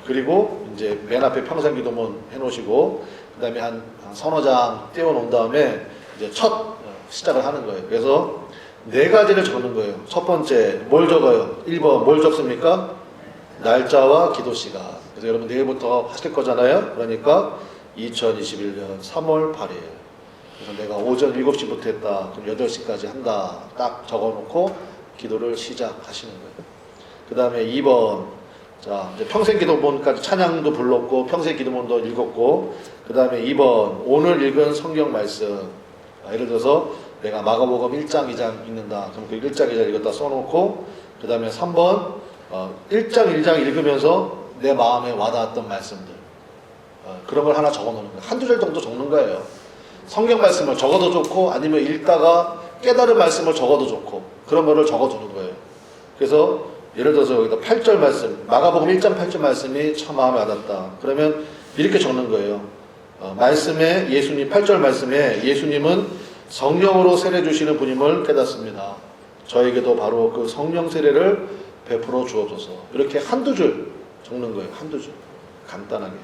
그리고 이제 맨 앞에 평생 기도문 해 놓으시고, 그 다음에 한 서너 장 띄워 놓은 다음에 이제 첫 시작을 하는 거예요. 그래서 4가지를 적는 거예요. 첫 번째, 뭘 적어요? 1번, 뭘 적습니까? 날짜와 기도 시간. 그래서 여러분 내일부터 하실 거잖아요. 그러니까 2021년 3월 8일. 그래서 내가 오전 7시부터 했다. 그럼 8시까지 한다. 딱 적어놓고 기도를 시작하시는 거예요. 그 다음에 2번. 자, 이제 평생 기도문까지 찬양도 불렀고, 평생 기도문도 읽었고, 그 다음에 2번. 오늘 읽은 성경 말씀. 예를 들어서 내가 마가복음 1장, 2장 읽는다. 그럼 그 1장, 2장 읽었다 써놓고, 그 다음에 3번. 1장, 1장 읽으면서 내 마음에 와닿았던 말씀들. 그런 걸 하나 적어 놓는 거예요. 한두 절 정도 적는 거예요. 성경 말씀을 적어도 좋고, 아니면 읽다가 깨달은 말씀을 적어도 좋고, 그런 거를 적어 두는 거예요. 그래서 예를 들어서 여기다 8절 말씀, 마가복음 1장 8절 말씀이 참 마음에 와닿다. 그러면 이렇게 적는 거예요. 말씀에 예수님, 8절 말씀에 예수님은 성령으로 세례 주시는 분임을 깨닫습니다. 저에게도 바로 그 성령 세례를 베풀어 주옵소서. 이렇게 한두 줄 적는 거예요. 한두 줄. 간단하게.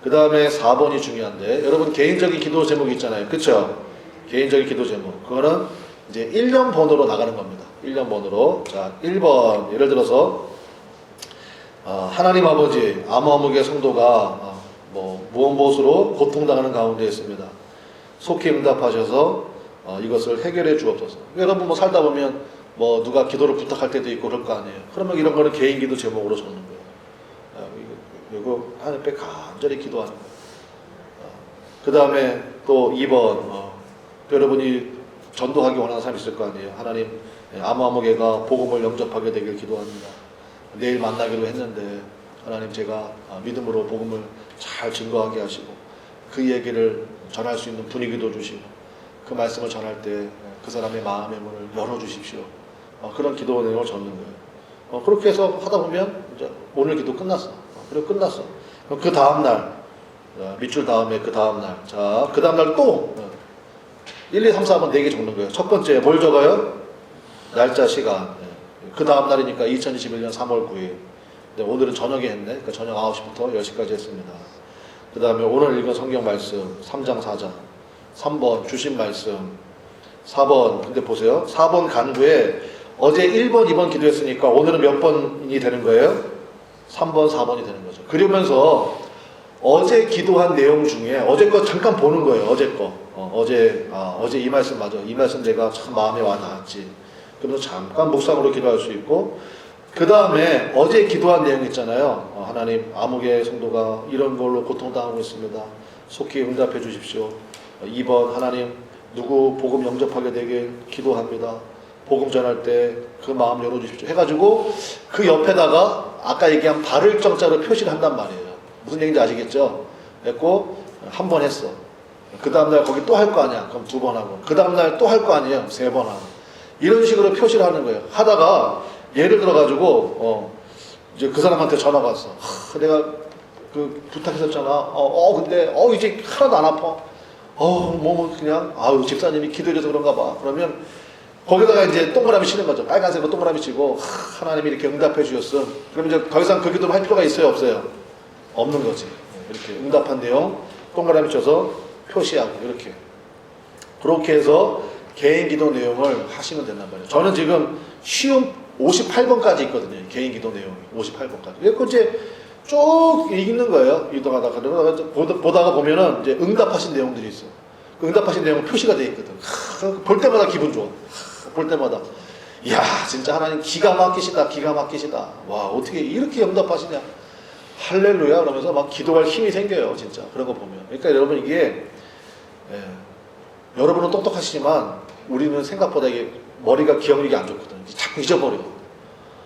그 다음에 4번이 중요한데, 여러분 개인적인 기도 제목이 있잖아요. 그쵸? 개인적인 기도 제목. 그거는 이제 1년 번호로 나가는 겁니다. 1년 번호로. 자, 1번. 예를 들어서, 하나님 아버지, 아무아무개 성도가 무언봇으로 고통당하는 가운데 있습니다. 속히 응답하셔서 이것을 해결해 주옵소서. 여러분 살다 보면 누가 기도를 부탁할 때도 있고 그럴 거 아니에요. 그러면 이런 거는 개인 기도 제목으로 적는 거예요. 그리고 하나님 앞에 간절히 기도하는 거예요. 그 다음에 또 2번, 여러분이 전도하기 원하는 사람이 있을 거 아니에요. 하나님, 아무아무개가 복음을 영접하게 되길 기도합니다. 내일 만나기로 했는데 하나님 제가 믿음으로 복음을 잘 증거하게 하시고 그 얘기를 전할 수 있는 분위기도 주시고 그 말씀을 전할 때 그 사람의 마음의 문을 열어주십시오. 그런 기도 내용을 적는 거예요. 그렇게 해서 하다 보면 이제 오늘 기도 끝났어. 그리고 끝났어. 그 다음날, 밑줄 다음에 그 다음날. 자, 그 다음날 또 1, 2, 3, 4번 4개 적는 거예요. 첫 번째 뭘 적어요? 날짜, 시간. 그 다음날이니까 2021년 3월 9일. 오늘은 저녁에 했네. 그러니까 저녁 9시부터 10시까지 했습니다. 그 다음에 오늘 읽은 성경 말씀 3장 4장. 3번 주신 말씀. 4번 근데 보세요. 4번 간구에 어제 1번 2번 기도했으니까 오늘은 몇 번이 되는 거예요? 3번 4번이 되는 거죠. 그러면서 어제 기도한 내용 중에 어제 거 잠깐 보는 거예요. 어제 거. 어제 이 말씀 맞아. 이 말씀 내가 참 마음에 와 닿았지. 그래서 잠깐 묵상으로 기도할 수 있고, 그 다음에 어제 기도한 내용 있잖아요. 하나님, 아무개 성도가 이런 걸로 고통당하고 있습니다. 속히 응답해 주십시오. 2번, 하나님, 누구 복음 영접하게 되길 기도합니다. 복음 전할 때 그 마음 열어주십시오. 해가지고 그 옆에다가 아까 얘기한 바를 정자로 표시를 한단 말이에요. 무슨 얘기인지 아시겠죠? 했고 한 번 했어. 그 다음날 거기 또 할 거 아니야. 그럼 2번 하고. 그 다음날 또 할 거 아니에요. 3번 하고. 이런 식으로 표시를 하는 거예요. 하다가 예를 들어가지고 이제 그 사람한테 전화가 왔어. 내가 그 부탁했었잖아. 근데 이제 하나도 안 아파. 그냥 집사님이 기도해줘서 그런가 봐. 그러면 거기다가 이제 동그라미 치는 거죠. 빨간색으로 동그라미 치고 하나님이 이렇게 응답해 주셨어. 그럼 이제 더 이상 그 기도를 할 필요가 있어요, 없어요? 없는 거지. 이렇게 응답한 내용 동그라미 쳐서 표시하고 이렇게. 그렇게 해서 개인 기도 내용을 하시면 된단 말이에요. 저는 지금 쉬운 58번까지 있거든요. 개인 기도 내용이 58번까지. 그래서 이제 쭉 읽는 거예요. 이동하다가 보다가 보면은 이제 응답하신 내용들이 있어. 그 응답하신 내용은 표시가 돼 있거든. 볼 때마다 기분 좋아. 볼 때마다 이야 진짜 하나님 기가 막히시다. 기가 막히시다. 와 어떻게 이렇게 응답하시냐. 할렐루야 그러면서 막 기도할 힘이 생겨요. 진짜 그런 거 보면. 그러니까 여러분 이게 여러분은 똑똑하시지만 우리는 생각보다 이게 머리가 기억력이 안 좋거든. 자꾸 잊어버려.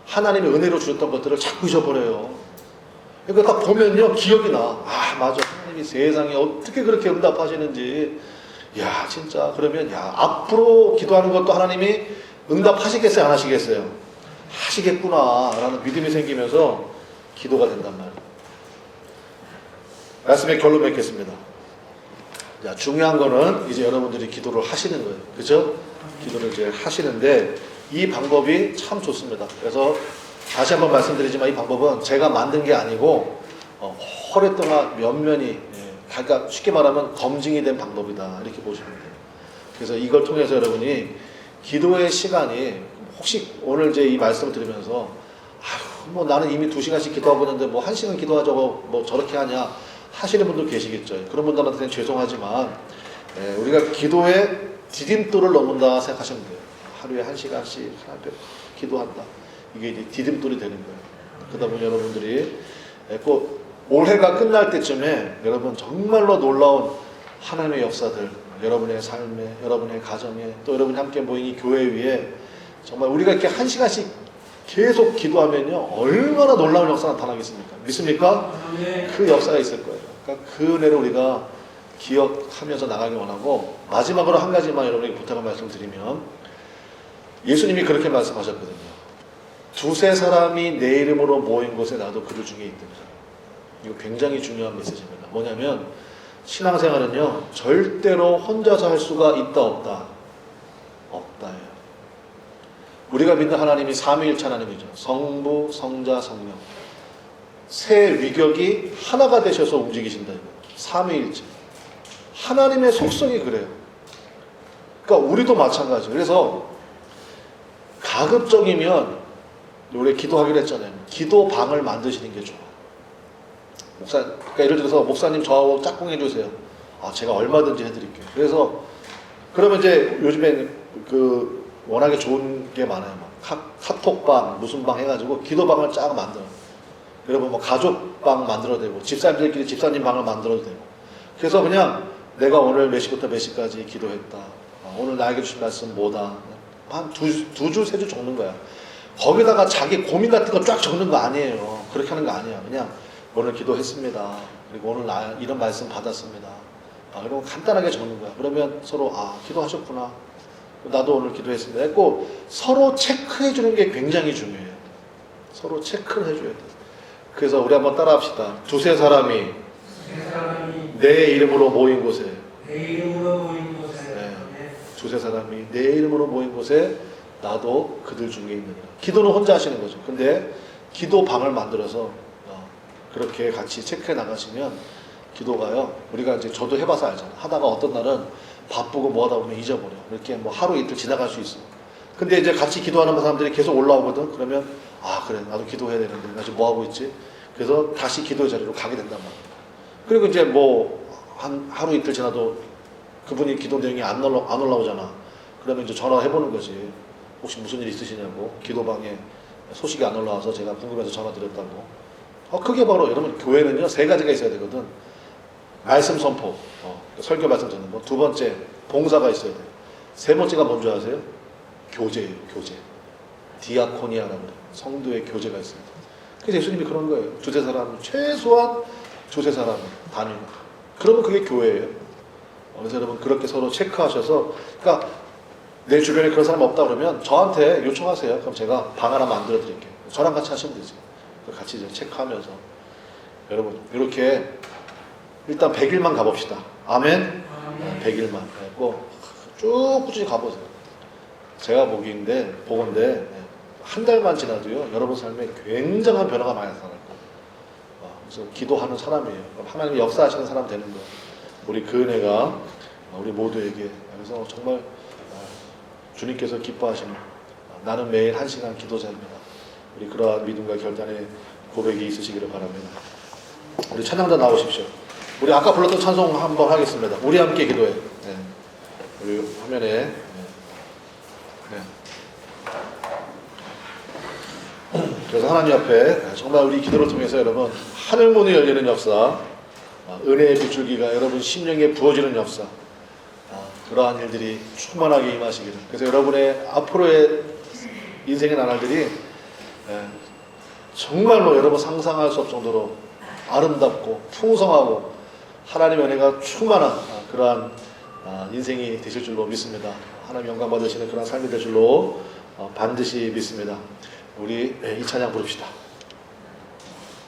하나님의 은혜로 주셨던 것들을 자꾸 잊어버려요. 그러니까 딱 보면요 기억이 나. 맞아. 하나님이 세상에 어떻게 그렇게 응답하시는지. 야 진짜 그러면 앞으로 기도하는 것도 하나님이 응답하시겠어요 안 하시겠어요? 하시겠구나 라는 믿음이 생기면서 기도가 된단 말이에요. 말씀의 결론 맺겠습니다. 자, 중요한 거는 이제 여러분들이 기도를 하시는 거예요. 그죠? 기도를 이제 하시는데 이 방법이 참 좋습니다. 그래서 다시 한번 말씀드리지만 이 방법은 제가 만든 게 아니고 오랫동안 면면이 그러니까 쉽게 말하면 검증이 된 방법이다 이렇게 보시면 돼요. 그래서 이걸 통해서 여러분이 기도의 시간이 혹시 오늘 이제 이 말씀을 들으면서 나는 이미 2시간씩 기도하고 있는데 1시간 기도하자고 저렇게 하냐 하시는 분도 계시겠죠. 그런 분들한테는 죄송하지만 우리가 기도의 디딤돌을 넘는다 생각하시면 돼요. 하루에 1시간씩 하나님 기도한다. 이게 이제 디딤돌이 되는 거예요. 그러다 보니 여러분들이 꼭 올해가 끝날 때쯤에 여러분 정말로 놀라운 하나님의 역사들 여러분의 삶에 여러분의 가정에 또 여러분이 함께 모인 이 교회 위에 정말 우리가 이렇게 1시간씩 계속 기도하면요 얼마나 놀라운 역사가 나타나겠습니까? 믿습니까? 그 역사가 있을 거예요. 그러니까 그 은혜를 우리가 기억하면서 나가기 원하고 마지막으로 한 가지만 여러분에게 부탁을 말씀드리면 예수님이 그렇게 말씀하셨거든요. 2-3사람이 내 이름으로 모인 곳에 나도 그들 중에 있다. 이거 굉장히 중요한 메시지입니다. 뭐냐면 신앙생활은요 절대로 혼자서 할 수가 있다 없다? 없다예요. 우리가 믿는 하나님이 삼위일체 하나님이죠. 성부, 성자, 성령 세 위격이 하나가 되셔서 움직이신다. 삼위일체 하나님의 속성이 그래요. 그러니까 우리도 마찬가지예요. 그래서 가급적이면 우리 기도하기로 했잖아요. 기도방을 만드시는 게 좋아. 그러니까 예를 들어서 목사님 저하고 짝꿍 해주세요. 제가 얼마든지 해드릴게요. 그래서 그러면 이제 요즘에 워낙에 좋은 게 많아요. 카톡방 무슨 방 해가지고 기도방을 쫙 만들어. 여러분 가족방 만들어도 되고 집사님들끼리 집사님 방을 만들어도 되고. 그래서 그냥 내가 오늘 몇 시부터 몇 시까지 기도했다. 오늘 나에게 주신 말씀 뭐다. 한 두 줄, 3줄 적는 거야. 거기다가 자기 고민 같은 거 쫙 적는 거 아니에요. 그렇게 하는 거 아니야. 그냥 오늘 기도했습니다. 그리고 오늘 이런 말씀 받았습니다. 그리고 간단하게 적는 거야. 그러면 서로 기도하셨구나. 나도 오늘 기도했습니다. 했고 서로 체크해 주는 게 굉장히 중요해요. 서로 체크를 해줘야 돼. 그래서 우리 한번 따라합시다. 2-3사람이 내 이름으로 모인 곳에. 네. 2-3사람이 내 이름으로 모인 곳에 나도 그들 중에 있느니라. 기도는 혼자 하시는 거죠. 근데 기도방을 만들어서 그렇게 같이 체크해 나가시면 기도가요. 우리가 이제 저도 해봐서 알잖아요. 하다가 어떤 날은 바쁘고 뭐 하다 보면 잊어버려. 이렇게 하루 이틀 지나갈 수 있어. 근데 이제 같이 기도하는 사람들이 계속 올라오거든. 그러면 그래 나도 기도해야 되는데 나 지금 뭐 하고 있지? 그래서 다시 기도의 자리로 가게 된단 말이에요. 그리고 이제 뭐 한 하루 이틀 지나도 그분이 기도 내용이 안 올라오잖아. 그러면 이제 전화해보는 거지. 혹시 무슨 일 있으시냐고. 기도방에 소식이 안 올라와서 제가 궁금해서 전화드렸다고. 그게 바로 여러분 교회는요 3가지가 있어야 되거든. 말씀 선포, 설교 말씀 듣는 거. 2번째 봉사가 있어야 돼요. 3번째가 뭔지 아세요? 교제예요. 교제. 디아코니아라고 그래요. 성도의 교제가 있습니다. 그래서 예수님이 그런 거예요. 두세 사람, 최소한 두세 사람 단위가. 그러면 그게 교회예요. 그래서 여러분 그렇게 서로 체크하셔서, 그러니까 내 주변에 그런 사람 없다 그러면 저한테 요청하세요. 그럼 제가 방 하나 만들어 드릴게요. 저랑 같이 하시면 되지. 같이 이제 체크하면서. 여러분 이렇게 일단 100일만 가봅시다. 아멘? 100일만. 꼭 쭉 꾸준히 가보세요. 제가 보건데 한 달만 지나도요 여러분 삶에 굉장한 변화가 많이 나타날 거예요. 그래서 기도하는 사람이에요. 하나님 역사하시는 사람 되는 거예요. 우리 그 은혜가 우리 모두에게, 그래서 정말 주님께서 기뻐하시는, 나는 매일 1시간 기도자입니다. 우리 그러한 믿음과 결단의 고백이 있으시기를 바랍니다. 우리 찬양단 나오십시오. 우리 아까 불렀던 찬송 한번 하겠습니다. 우리 함께 기도해. 네. 우리 화면에 네. 그래서 하나님 앞에 정말 우리 기도를 통해서 여러분 하늘 문이 열리는 역사, 은혜의 빗줄기가 여러분 심령에 부어지는 역사, 그러한 일들이 충만하게 임하시기를. 그래서 여러분의 앞으로의 인생의 나날들이 정말로 여러분 상상할 수 없을 정도로 아름답고 풍성하고 하나님의 은혜가 충만한 그러한 인생이 되실 줄로 믿습니다. 하나님 영광 받으시는 그런 삶이 될 줄로 반드시 믿습니다. 우리 이 찬양 부릅시다.